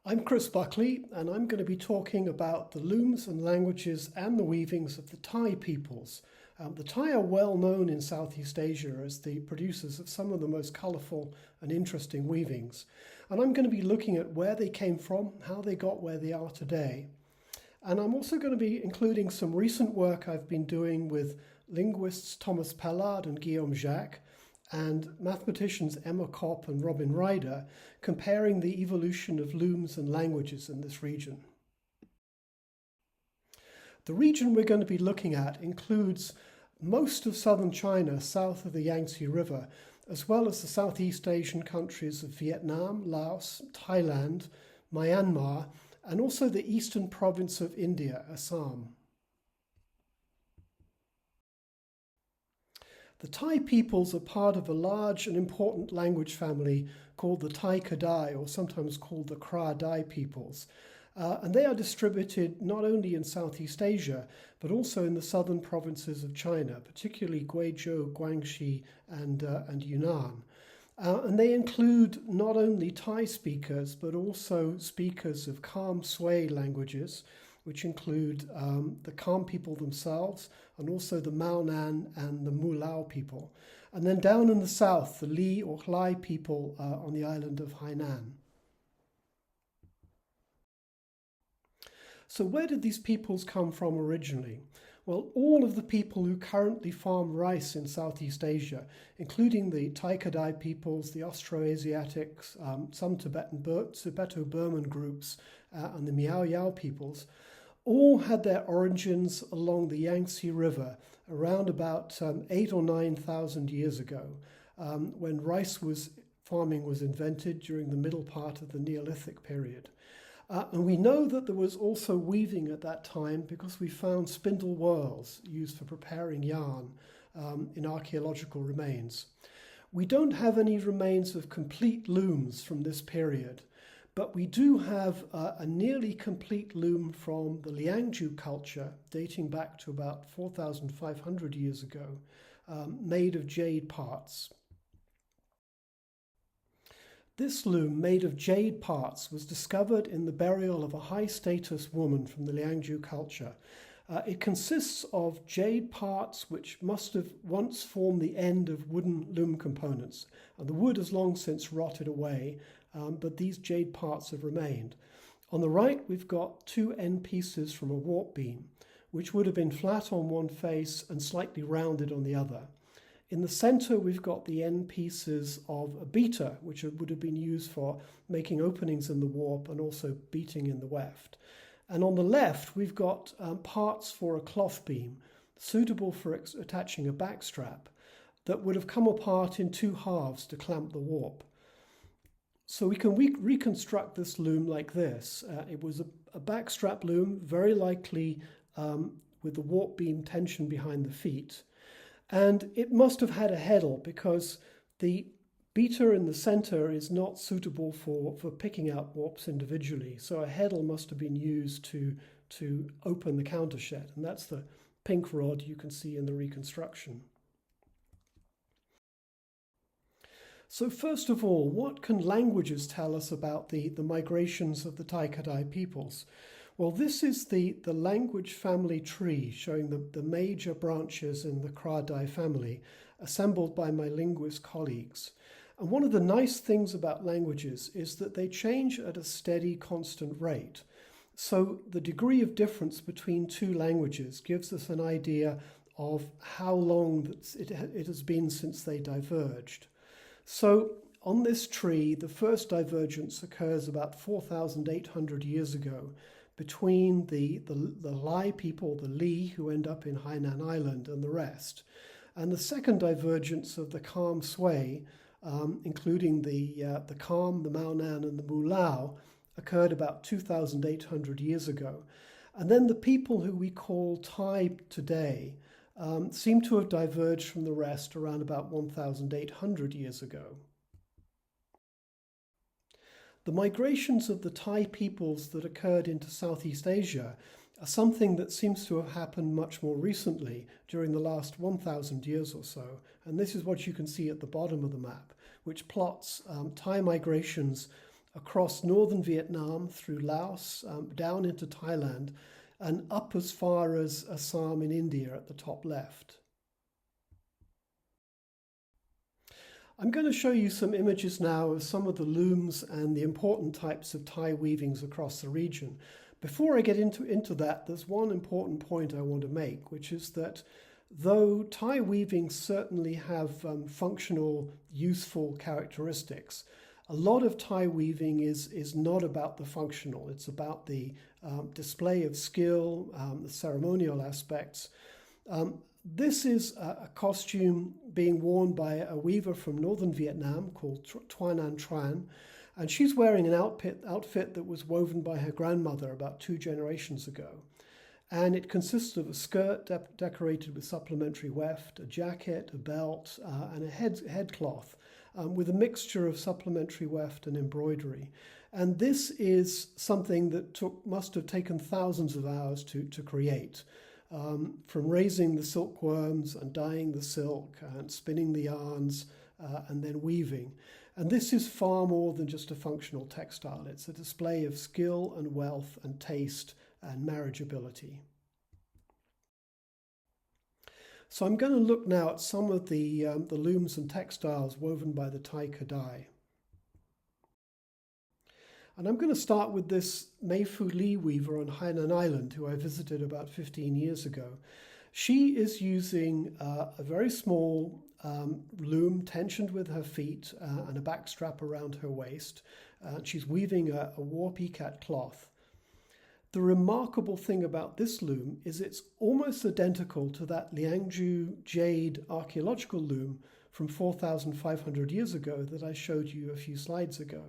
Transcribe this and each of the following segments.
I'm Chris Buckley, and I'm going to be talking about the looms and languages and the weavings of the Thai peoples. The Thai are well known in Southeast Asia as the producers of some of the most colourful and interesting weavings. And I'm going to be looking at where they came from, how they got where they are today. And I'm also going to be including some recent work I've been doing with linguists Thomas Pellard and Guillaume Jacques, and mathematicians Emma Kopp and Robin Ryder, comparing the evolution of looms and languages in this region. The region we're going to be looking at includes most of southern China south of the Yangtze River, as well as the Southeast Asian countries of Vietnam, Laos, Thailand, Myanmar, and also the eastern province of India, Assam. The Thai peoples are part of a large and important language family called the Thai Kadai, or sometimes called the Kra Dai peoples. And they are distributed not only in Southeast Asia, but also in the southern provinces of China, particularly Guizhou, Guangxi, and Yunnan. And they include not only Thai speakers, but also speakers of Kam Sui languages, which include the Kam people themselves, and also the Mao Nan and the Mu Lao people. And then down in the south, the Li or Hlai people on the island of Hainan. So where did these peoples come from originally? Well, all of the people who currently farm rice in Southeast Asia, including the Thai Kadai peoples, the Austroasiatics, some Tibeto-Burman groups, and the Miao Yao peoples, all had their origins along the Yangtze River around about 8,000 or 9,000 years ago, when rice farming was invented during the middle part of the Neolithic period. And we know that there was also weaving at that time because we found spindle whorls used for preparing yarn in archaeological remains. We don't have any remains of complete looms from this period, but we do have a nearly complete loom from the Liangju culture dating back to about 4,500 years ago, made of jade parts. This loom, made of jade parts, was discovered in the burial of a high-status woman from the Liangju culture. It consists of jade parts which must have once formed the end of wooden loom components, and the wood has long since rotted away, but these jade parts have remained. On the right, we've got two end pieces from a warp beam, which would have been flat on one face and slightly rounded on the other. In the center, we've got the end pieces of a beater, which would have been used for making openings in the warp and also beating in the weft. And on the left, we've got parts for a cloth beam, suitable for attaching a backstrap, that would have come apart in two halves to clamp the warp. So we can reconstruct this loom like this. It was a backstrap loom, very likely with the warp beam tension behind the feet. And it must have had a heddle because the beater in the center is not suitable for picking out warps individually. So a heddle must have been used to open the countershed. And that's the pink rod you can see in the reconstruction. So first of all, what can languages tell us about the migrations of the Thai Kadai peoples? Well, this is the language family tree showing the major branches in the Kra Dai family, assembled by my linguist colleagues. And one of the nice things about languages is that they change at a steady, constant rate. So the degree of difference between two languages gives us an idea of how long it has been since they diverged. So on this tree, the first divergence occurs about 4,800 years ago, between the Lai people, the Li, who end up in Hainan Island, and the rest. And the second divergence of the Kam Sui, including the Kam, the Mao Nan, and the Mu Lao, occurred about 2,800 years ago. And then the people who we call Thai today seem to have diverged from the rest around about 1,800 years ago. The migrations of the Thai peoples that occurred into Southeast Asia are something that seems to have happened much more recently during the last 1,000 years or so. And this is what you can see at the bottom of the map, which plots Thai migrations across northern Vietnam through Laos, down into Thailand, and up as far as Assam in India at the top left. I'm going to show you some images now of some of the looms and the important types of Thai weavings across the region. Before I get into that, there's one important point I want to make, which is that though Thai weavings certainly have functional, useful characteristics, a lot of Thai weaving is not about the functional. It's about the display of skill, the ceremonial aspects. This is a costume being worn by a weaver from northern Vietnam called Tuan Tran, and she's wearing an outfit that was woven by her grandmother about 2 generations ago. And it consists of a skirt decorated with supplementary weft, a jacket, a belt, and a head cloth with a mixture of supplementary weft and embroidery. And this is something that must have taken thousands of hours to create. From raising the silkworms and dyeing the silk and spinning the yarns and then weaving. And this is far more than just a functional textile. It's a display of skill and wealth and taste and marriageability. So I'm going to look now at some of the looms and textiles woven by the Thai Kadai. And I'm going to start with this Mei Fu Li weaver on Hainan Island, who I visited about 15 years ago. She is using a very small loom tensioned with her feet and a back strap around her waist. She's weaving a warp ikat cloth. The remarkable thing about this loom is it's almost identical to that Liangju jade archaeological loom from 4,500 years ago that I showed you a few slides ago.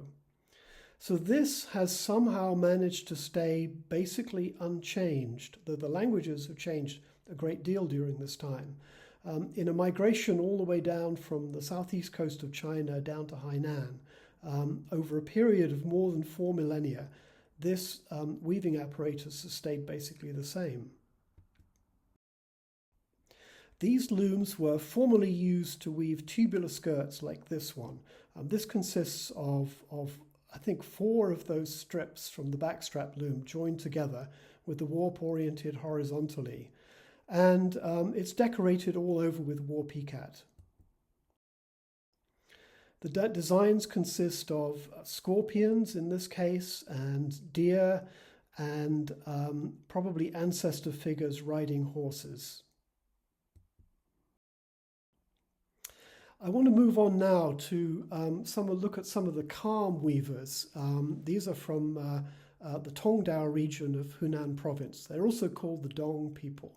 So this has somehow managed to stay basically unchanged, though the languages have changed a great deal during this time. In a migration all the way down from the southeast coast of China down to Hainan, over a period of more than 4 millennia, this weaving apparatus has stayed basically the same. These looms were formerly used to weave tubular skirts like this one. This consists of I think 4 of those strips from the backstrap loom joined together with the warp oriented horizontally. And it's decorated all over with warp ikat. The designs consist of scorpions in this case, and deer, and probably ancestor figures riding horses. I want to move on now to look at some of the Kham weavers. These are from the Tongdao region of Hunan province. They're also called the Dong people,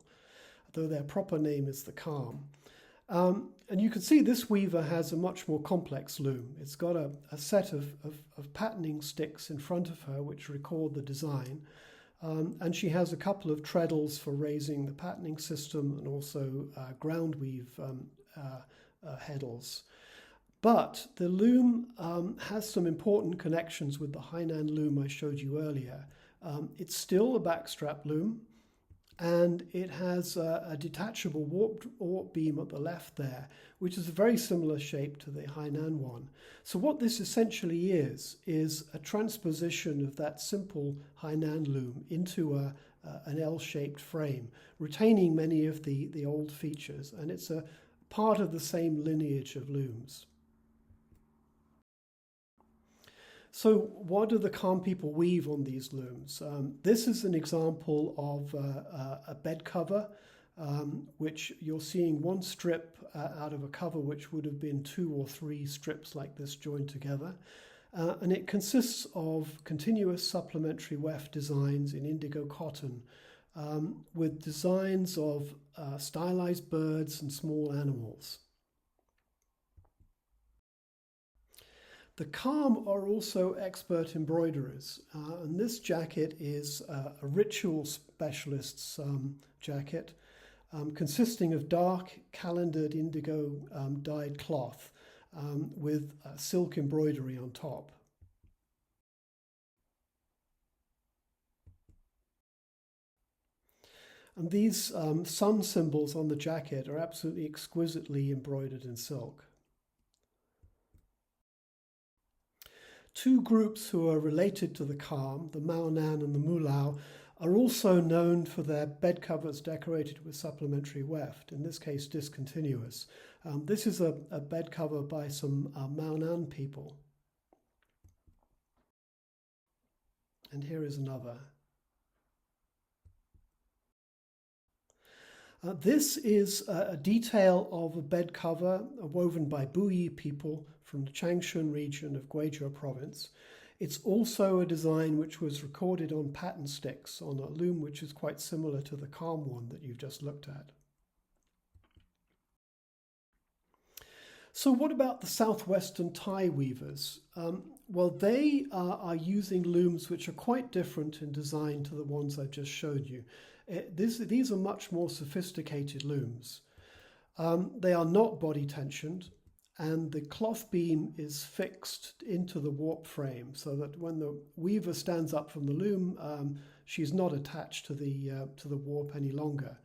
though their proper name is the Kham. And you can see this weaver has a much more complex loom. It's got a set of patterning sticks in front of her which record the design. And she has a couple of treadles for raising the patterning system and also ground weave heddles. But the loom has some important connections with the Hainan loom I showed you earlier. It's still a backstrap loom, and it has a detachable warp beam at the left there, which is a very similar shape to the Hainan one. So what this essentially is a transposition of that simple Hainan loom into an L-shaped frame, retaining many of the old features, and it's a part of the same lineage of looms. So what do the Kham people weave on these looms? This is an example of a bed cover, which you're seeing one strip out of a cover which would have been 2 or 3 strips like this joined together. And it consists of continuous supplementary weft designs in indigo cotton, with designs of stylized birds and small animals. The Kham are also expert embroiderers, and this jacket is a ritual specialist's jacket, consisting of dark calendared indigo dyed cloth with silk embroidery on top. And these sun symbols on the jacket are absolutely exquisitely embroidered in silk. Two groups who are related to the Kham, the Maonan and the Mulao, are also known for their bed covers decorated with supplementary weft, in this case discontinuous. This is a bed cover by some Maonan people. And here is another. This is a detail of a bed cover woven by Buyi people from the Changshan region of Guizhou province. It's also a design which was recorded on pattern sticks on a loom which is quite similar to the Kham one that you've just looked at. So what about the southwestern Thai weavers? Well, they are using looms which are quite different in design to the ones I've just showed you. These are much more sophisticated looms. They are not body tensioned, and the cloth beam is fixed into the warp frame so that when the weaver stands up from the loom, she's not attached to the warp any longer.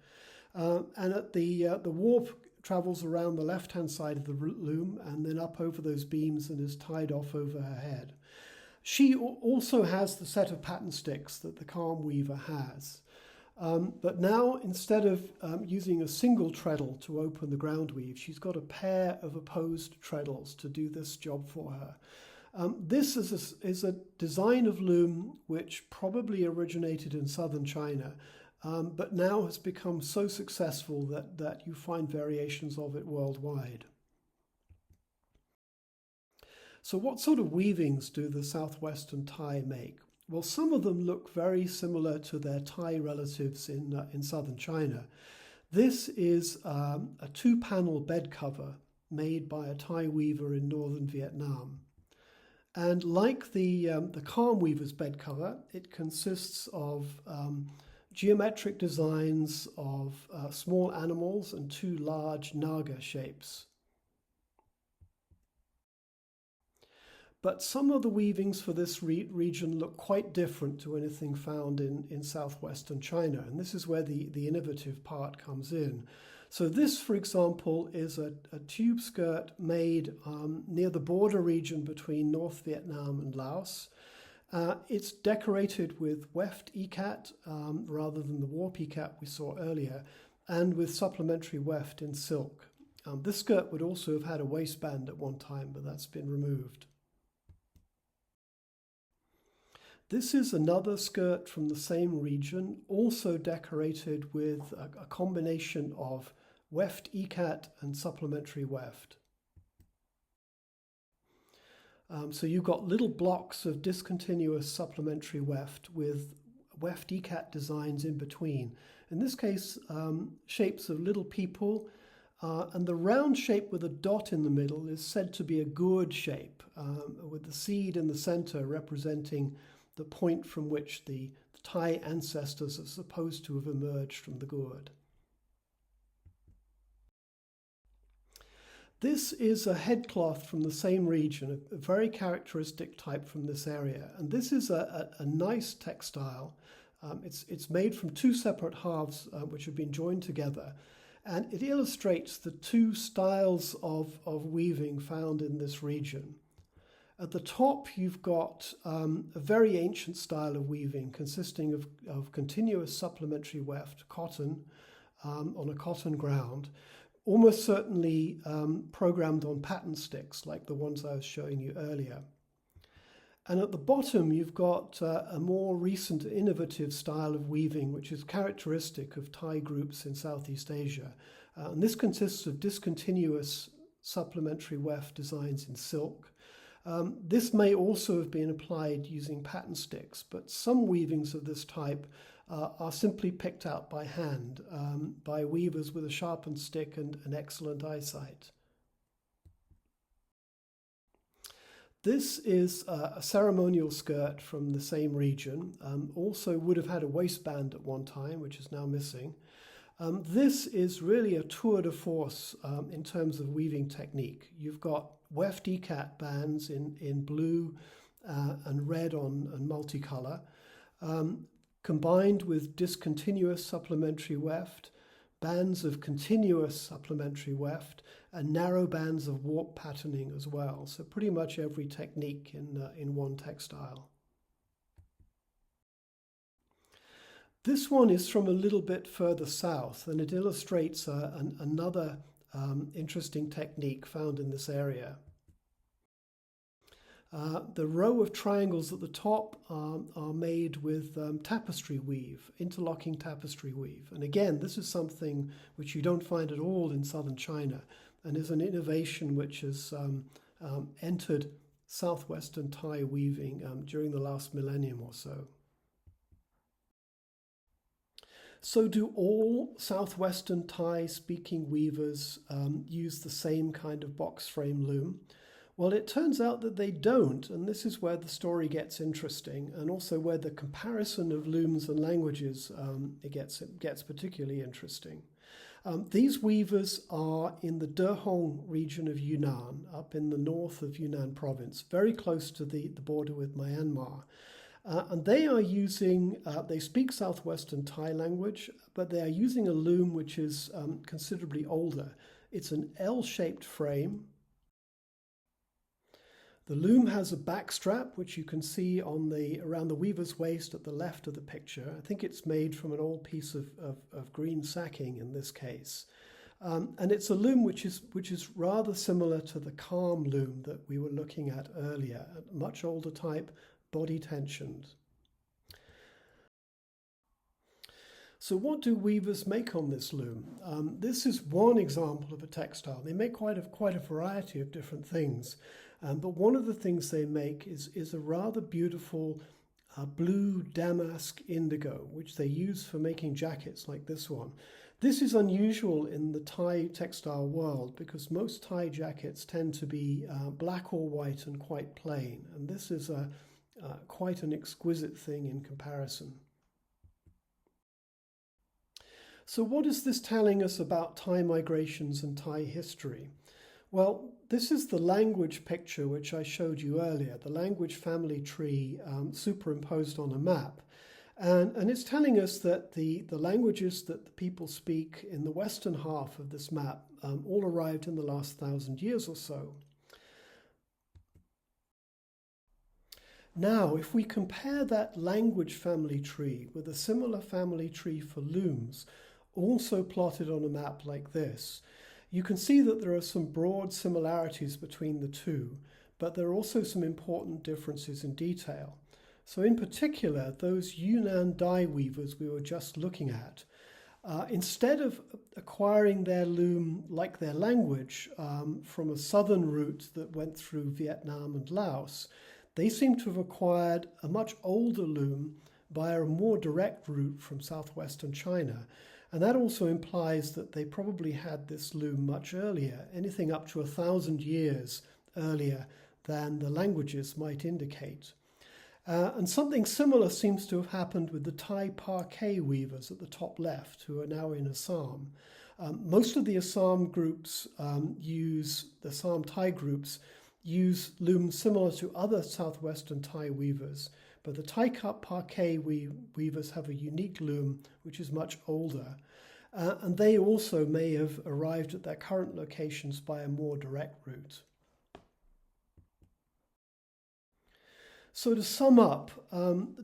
And at the warp travels around the left-hand side of the loom and then up over those beams and is tied off over her head. She also has the set of pattern sticks that the Kham weaver has. But now, instead of using a single treadle to open the ground weave, she's got a pair of opposed treadles to do this job for her. This is a design of loom which probably originated in southern China, but now has become so successful that you find variations of it worldwide. So what sort of weavings do the southwestern Thai make? Well, some of them look very similar to their Thai relatives in southern China. This is a two-panel bed cover made by a Thai weaver in northern Vietnam. And like the Kham weaver's bed cover, it consists of geometric designs of small animals and two large naga shapes. But some of the weavings for this region look quite different to anything found in southwestern China, and this is where the innovative part comes in. So this, for example, is a tube skirt made near the border region between North Vietnam and Laos. It's decorated with weft ikat rather than the warp ikat we saw earlier, and with supplementary weft in silk. This skirt would also have had a waistband at one time, but that's been removed. This is another skirt from the same region, also decorated with a combination of weft ikat and supplementary weft. So you've got little blocks of discontinuous supplementary weft with weft ikat designs in between. In this case, shapes of little people, and the round shape with a dot in the middle is said to be a gourd shape, with the seed in the center representing the point from which the Thai ancestors are supposed to have emerged from the gourd. This is a headcloth from the same region, a very characteristic type from this area. And this is a nice textile. It's made from two separate halves which have been joined together. And it illustrates the two styles of weaving found in this region. At the top, you've got a very ancient style of weaving consisting of continuous supplementary weft, cotton, on a cotton ground, almost certainly programmed on pattern sticks like the ones I was showing you earlier. And at the bottom, you've got a more recent innovative style of weaving, which is characteristic of Thai groups in Southeast Asia. And this consists of discontinuous supplementary weft designs in silk. This may also have been applied using pattern sticks, but some weavings of this type are simply picked out by hand by weavers with a sharpened stick and an excellent eyesight. This is a ceremonial skirt from the same region, also would have had a waistband at one time, which is now missing. This is really a tour de force in terms of weaving technique. You've got weft ikat bands in blue and red and multicolor, combined with discontinuous supplementary weft, bands of continuous supplementary weft, and narrow bands of warp patterning as well. So pretty much every technique in one textile. This one is from a little bit further south, and it illustrates another interesting technique found in this area. The row of triangles at the top are made with tapestry weave, interlocking tapestry weave. And again, this is something which you don't find at all in southern China, and is an innovation which has entered southwestern Thai weaving during the last millennium or so. So do all southwestern Thai-speaking weavers use the same kind of box frame loom? Well, it turns out that they don't, and this is where the story gets interesting, and also where the comparison of looms and languages it gets particularly interesting. These weavers are in the Dehong region of Yunnan, up in the north of Yunnan province, very close to the border with Myanmar. And they are using, they speak southwestern Thai language, but they are using a loom which is considerably older. It's an L-shaped frame. The loom has a back strap, which you can see around the weaver's waist at the left of the picture. I think it's made from an old piece of green sacking in this case. And it's a loom which is rather similar to the calm loom that we were looking at earlier, a much older type, body tensioned. So what do weavers make on this loom? This is one example of a textile. They make quite a variety of different things. But one of the things they make is a rather beautiful blue damask indigo, which they use for making jackets like this one. This is unusual in the Thai textile world because most Thai jackets tend to be black or white and quite plain. And this is quite an exquisite thing in comparison. So what is this telling us about Thai migrations and Thai history? Well, this is the language picture which I showed you earlier, the language family tree superimposed on a map. And it's telling us that the languages that the people speak in the western half of this map all arrived in the last 1,000 years or so. Now, if we compare that language family tree with a similar family tree for looms, also plotted on a map like this, you can see that there are some broad similarities between the two, but there are also some important differences in detail. So in particular, those Yunnan dye weavers we were just looking at, instead of acquiring their loom like their language from a southern route that went through Vietnam and Laos, they seem to have acquired a much older loom via a more direct route from southwestern China. And that also implies that they probably had this loom much earlier, anything up to 1,000 years earlier than the languages might indicate. And something similar seems to have happened with the Thai parquet weavers at the top left, who are now in Assam. Most of the Assam groups the Assam Thai groups use looms similar to other southwestern Thai weavers, but the Thai parquet weavers have a unique loom which is much older, and they also may have arrived at their current locations by a more direct route. So to sum up,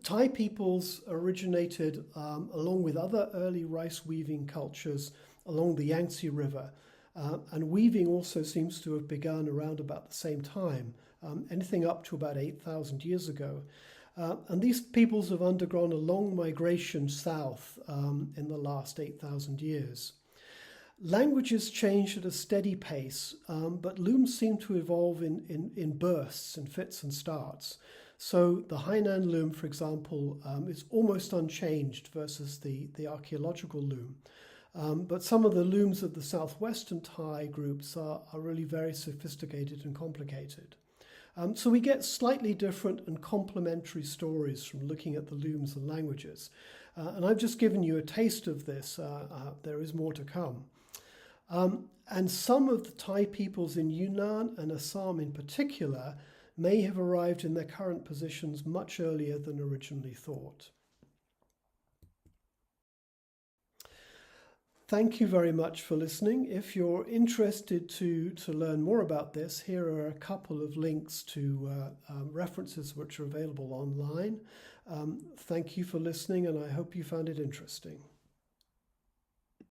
Thai peoples originated along with other early rice weaving cultures along the Yangtze River, and weaving also seems to have begun around about the same time, anything up to about 8,000 years ago. And these peoples have undergone a long migration south in the last 8,000 years. Languages change at a steady pace, but looms seem to evolve in bursts and fits and starts. So the Hainan loom, for example, is almost unchanged versus the archaeological loom. But some of the looms of the southwestern Thai groups are really very sophisticated and complicated. So we get slightly different and complementary stories from looking at the looms and languages. And I've just given you a taste of this. There is more to come. And some of the Thai peoples in Yunnan and Assam in particular may have arrived in their current positions much earlier than originally thought. Thank you very much for listening. If you're interested to learn more about this, here are a couple of links to references which are available online. Thank you for listening, and I hope you found it interesting.